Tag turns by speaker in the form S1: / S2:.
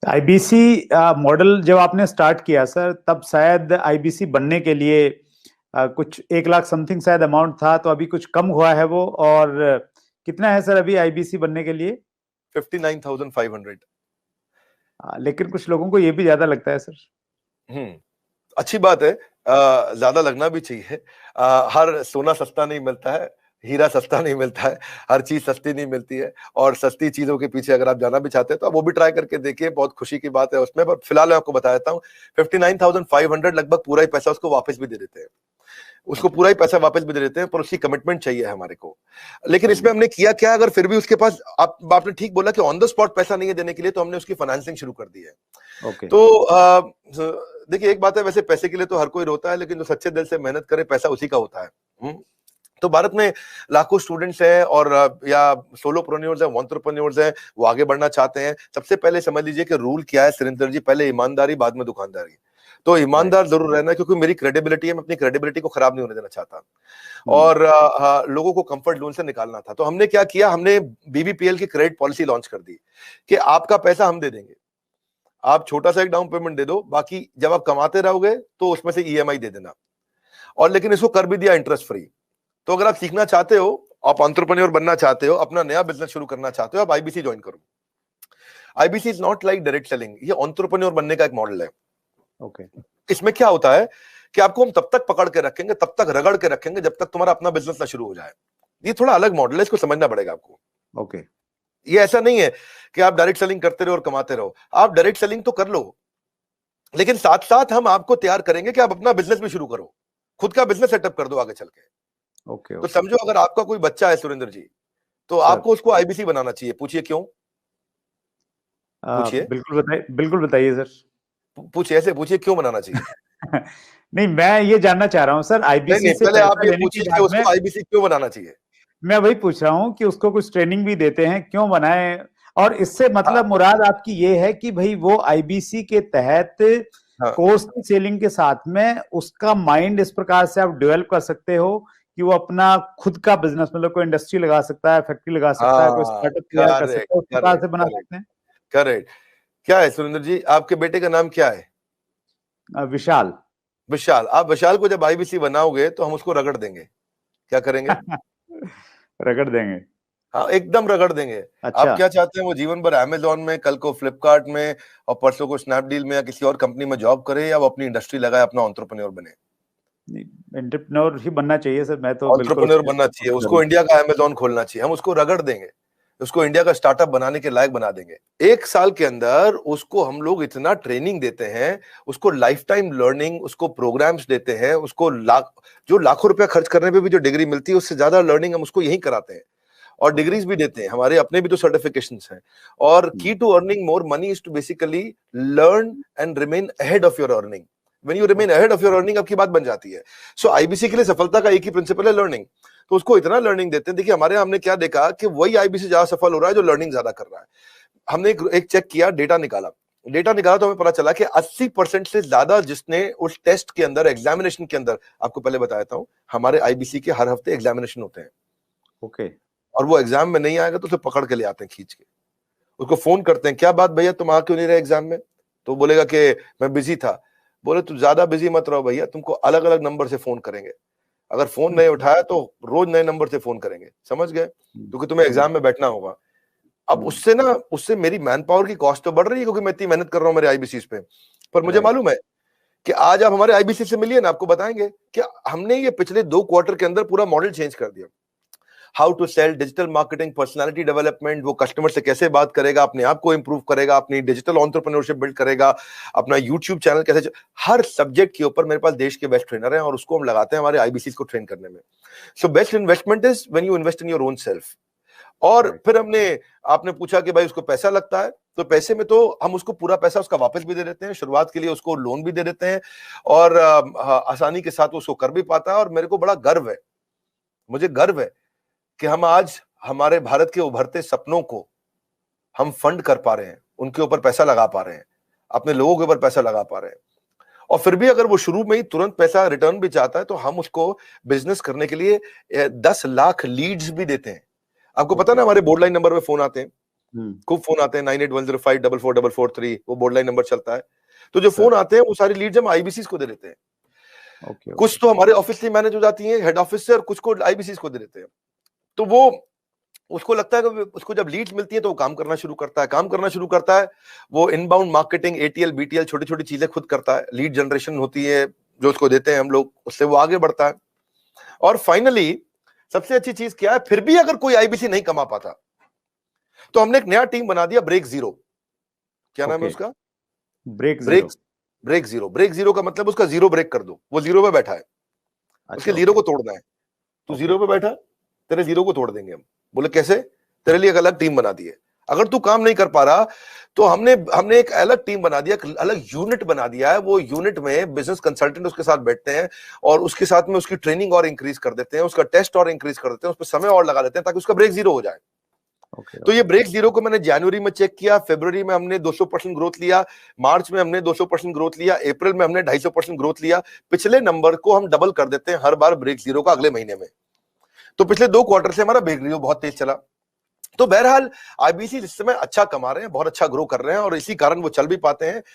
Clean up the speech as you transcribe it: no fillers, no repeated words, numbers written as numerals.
S1: IBC model जब आपने start किया सर, तब शायद आईबीसी बनने के लिए कुछ 1 लाख समथिंग शायद अमाउंट था, तो अभी कुछ कम हुआ है वो, और कितना है सर अभी आईबीसी बनने के लिए?
S2: 59,500।
S1: लेकिन कुछ लोगों को ये भी ज्यादा लगता है सर।
S2: अच्छी बात है, ज्यादा लगना भी चाहिए। हर सोना सस्ता नहीं मिलता है, हीरा सस्ता नहीं मिलता है, हर चीज सस्ती नहीं मिलती है। और सस्ती चीजों के पीछे अगर आप जाना भी चाहते हैं तो आप वो भी ट्राई करके देखिए, बहुत खुशी की बात है उसमें। पर फिलहाल मैं आपको बता देता हूँ, 59,500 लगभग पूरा ही पैसा उसको वापस भी दे देते हैं, उसको पूरा ही पैसा वापस भी दे देते हैं, पर उसकी कमिटमेंट चाहिए हमारे को। लेकिन इसमें हमने किया क्या, अगर फिर भी उसके पास, आपने ठीक बोला कि ऑन द स्पॉट पैसा नहीं है देने के लिए, तो हमने उसकी फाइनेंसिंग शुरू कर दी है। तो देखिए, एक बात है, वैसे पैसे के लिए तो हर कोई रोता है, लेकिन जो सच्चे दिल से मेहनत करे पैसा उसी का होता है। तो भारत में लाखों स्टूडेंट्स हैं, और या सोलोप्रेन्योर्स हैं, एंटरप्रेन्योर्स हैं, वो आगे बढ़ना चाहते हैं। सबसे पहले समझ लीजिए कि रूल क्या है सुरेंद्र जी, पहले ईमानदारी, बाद में दुकानदारी। तो ईमानदार जरूर रहना, क्योंकि मेरी क्रेडिबिलिटी है, मैं अपनी क्रेडिबिलिटी को खराब नहीं होने देना चाहता, और लोगों को कंफर्ट जोन से निकालना था। तो हमने क्या किया, हमने बीबीपीएल की क्रेडिट पॉलिसी लॉन्च कर दी कि आपका पैसा हम दे देंगे, आप छोटा सा एक डाउन पेमेंट दे दो, बाकी जब आप कमाते रहोगे तो उसमें से ईएमआई दे देना। और लेकिन इसको कर भी दिया इंटरेस्ट फ्री। तो अगर आप सीखना चाहते हो, आप एंटरप्रेन्योर बनना चाहते हो, अपना नया बिजनेस शुरू करना चाहते हो, आप आईबीसी ज्वाइन करो। IBC is not like direct selling, ये एंटरप्रेन्योर बनने का एक मॉडल है। इसमें क्या होता है कि आपको हम तब तक पकड़ के रखेंगे, तब तक रगड़ के रखेंगे, जब तक तुम्हारा अपना बिजनेस ना शुरू हो जाए। ये थोड़ा अलग मॉडल है, इसको समझना पड़ेगा आपको। ये ऐसा नहीं है कि आप डायरेक्ट सेलिंग करते रहो और कमाते रहो। आप डायरेक्ट सेलिंग तो कर लो, लेकिन साथ साथ हम आपको तैयार करेंगे कि आप अपना बिजनेस भी शुरू करो, खुद का बिजनेस सेटअप कर दो आगे चल के। तो समझो, अगर आपका कोई बच्चा है सुरेंद्र जी, तो आपको उसको आईबीसी बनाना चाहिए। पूछिए क्यों? पूछिए,
S1: बिल्कुल बताइए सर।
S2: पूछिए, ऐसे पूछिए क्यों बनाना चाहिए।
S1: नहीं, मैं ये जानना चाह रहा हूँ सर, आईबीसी से
S2: पहले आप ये
S1: लेने के
S2: पूछिए कि
S1: बाद में
S2: उसको आईबीसी क्यों बनाना चाहिए।
S1: मैं वही पूछ रहा हूँ कि उसको कुछ ट्रेनिंग भी देते हैं, क्यों बनाए? और इससे मतलब मुराद आपकी ये है कि भाई वो आईबीसी के तहत कोर्स की सेलिंग के साथ में उसका माइंड इस प्रकार से आप डेवलप कर सकते हो कि वो अपना खुद का बिजनेस, मतलब कोई इंडस्ट्री लगा सकता है, फैक्ट्री लगा सकता है, कोई स्टार्टअप तैयार कर सकता है, उस प्रकार से बना सकते हैं।
S2: करेक्ट। क्या है सुरेंद्र जी, आपके बेटे का नाम क्या है?
S1: विशाल।
S2: विशाल। आप विशाल को जब आईबीसी बनाओगे तो हम उसको रगड़ देंगे। क्या करेंगे?
S1: रगड़ देंगे।
S2: हाँ, एकदम रगड़ देंगे।
S1: अच्छा।
S2: आप क्या चाहते हैं, वो जीवन भर अमेजोन में, कल को फ्लिपकार्ट में, और परसों को स्नैपडील में या किसी और कंपनी में जॉब करे, या वो अपनी इंडस्ट्री लगाए, अपना एंटरप्रेन्योर बने?
S1: एंटरप्रेन्योर ही बनना चाहिए सर, मैं तो बिल्कुल
S2: एंटरप्रेन्योर बनना चाहिए, उसको इंडिया का अमेजोन खोलना चाहिए। हम उसको रगड़ देंगे, उसको इंडिया का स्टार्टअप बनाने के लायक बना देंगे। 1 साल के अंदर उसको हम लोग इतना ट्रेनिंग देते हैं, उसको लाइफ टाइम लर्निंग, उसको प्रोग्राम्स देते हैं, उसको जो लाखों रुपया खर्च करने पे भी जो डिग्री मिलती है, उससे ज्यादा लर्निंग हम उसको यही कराते हैं, और डिग्रीज भी देते हैं। हमारे अपने भी तो सर्टिफिकेशंस हैं। और key to earning more money is to basically learn and remain ahead of your earning. When you remain ahead of your earning, आपकी बात बन जाती है। सो आईबीसी के लिए सफलता का एक ही प्रिंसिपल है, लर्निंग। तो उसको इतना लर्निंग देते हैं। देखिए, हमारे यहाँ हमने क्या देखा कि वही आईबीसी ज्यादा सफल हो रहा है जो लर्निंग ज्यादा कर रहा है। हमने एक चेक किया, डेटा निकाला तो हमें पता चला कि 80% से ज्यादा जिसने उस टेस्ट के अंदर, एग्जामिनेशन के अंदर, आपको पहले बताया हूं, हमारे आईबीसी के हर हफ्ते एग्जामिनेशन होते हैं। और वो एग्जाम में नहीं आएगा तो उसे पकड़ के ले आते हैं खींच के, उसको फोन करते हैं, क्या बात भैया तुम आ क्यों नहीं रहे एग्जाम में? तो बोलेगा कि मैं बिजी था। बोले तुम ज्यादा बिजी मत रहो भैया, तुमको अलग अलग नंबर से फोन करेंगे, अगर फोन नहीं उठाया तो रोज नए नंबर से फोन करेंगे, समझ गए? क्योंकि तुम्हें एग्जाम में बैठना होगा। अब उससे मेरी मैन पावर की कॉस्ट तो बढ़ रही है, क्योंकि मैं इतनी मेहनत कर रहा हूँ मेरे आईबीसी पे। पर मुझे मालूम है कि आज आप हमारे आईबीसी से मिलिए ना, आपको बताएंगे कि हमने ये पिछले 2 क्वार्टर के अंदर पूरा मॉडल चेंज कर दिया। How to sell, digital marketing, personality development, वो कस्टमर से कैसे बात करेगा, अपने आप को इंप्रूव करेगा, अपनी डिजिटल एंटरप्रेन्योरशिप बिल्ड करेगा, अपना यूट्यूब चैनल कैसे, हर सब्जेक्ट के ऊपर मेरे पास देश के बेस्ट ट्रेनर हैं, और उसको हम लगाते हैं हमारे आईबीसी को ट्रेन करने में। So best investment is when you invest in your own self. और फिर आपने पूछा कि भाई उसको पैसा लगता है, तो पैसे में तो हम उसको पूरा पैसा उसका वापस भी दे देते हैं, शुरुआत के लिए उसको लोन भी दे देते हैं, और आसानी के साथ उसको कर भी पाता है। और मेरे को बड़ा गर्व है, मुझे गर्व है कि हम आज हमारे भारत के उभरते सपनों को हम फंड कर पा रहे हैं, उनके ऊपर पैसा लगा पा रहे हैं, अपने लोगों के ऊपर पैसा लगा पा रहे हैं। और फिर भी अगर वो शुरू में ही तुरंत पैसा रिटर्न भी चाहता है, तो हम उसको बिजनेस करने के लिए 10 लाख लीड्स भी देते हैं। आपको पता ना, हमारे बोर्ड लाइन नंबर पे फोन आते हैं, खूब फोन आते हैं 9810544443, वो बोर्ड लाइन नंबर चलता है। तो जो फोन आते हैं वो सारी लीड्स हम आईबीसी को दे देते हैं। कुछ तो हमारे ऑफिस से मैनेज हो जाती है हेड ऑफिस से, और कुछ को आईबीसी को दे देते हैं। तो वो उसको लगता है कि उसको जब लीड्स मिलती है तो वो काम करना शुरू करता है। वो इनबाउंड मार्केटिंग, एटीएल बीटीएल छोटी छोटी चीजें खुद करता है। लीड जनरेशन होती है जो उसको देते हैं हम लोग, उससे वो आगे बढ़ता है। और फाइनली सबसे अच्छी चीज क्या है, फिर भी अगर कोई आईबीसी नहीं कमा पाता तो हमने एक नया टीम बना दिया, ब्रेक जीरो। क्या नाम है उसका? ब्रेक जीरो का मतलब उसका जीरो ब्रेक कर दो। वो जीरो पे बैठा है, उसके जीरो को तोड़ना है। तू जीरो पे बैठा, तेरे जीरो को तोड़ देंगे हम। बोले कैसे? तेरे लिए एक अलग टीम बना दी है। अगर तू काम नहीं कर पा रहा तो हमने एक अलग टीम बना दिया, अलग यूनिट बना दिया है। वो यूनिट में बिजनेस कंसल्टेंट उसके साथ बैठते हैं और उसके साथ में उसकी ट्रेनिंग और इंक्रीज कर देते हैं, उसका टेस्ट और इंक्रीज कर देते हैं, उस पर समय और लगा देते हैं ताकि उसका ब्रेक जीरो हो जाए। तो ये ब्रेक जीरो को मैंने जनवरी में चेक किया, फरवरी में हमने 200% ग्रोथ लिया, मार्च में हमने 200% ग्रोथ लिया, अप्रैल में हमने 250% ग्रोथ लिया। पिछले नंबर को हम डबल कर देते हैं हर बार ब्रेक जीरो का अगले महीने में। तो पिछले 2 क्वार्टर से हमारा ब्रेक जीरो बहुत तेज चला। तो बहरहाल आईबीसी इस समय अच्छा कमा रहे हैं, बहुत अच्छा ग्रो कर रहे हैं, और इसी कारण वो चल भी पाते हैं।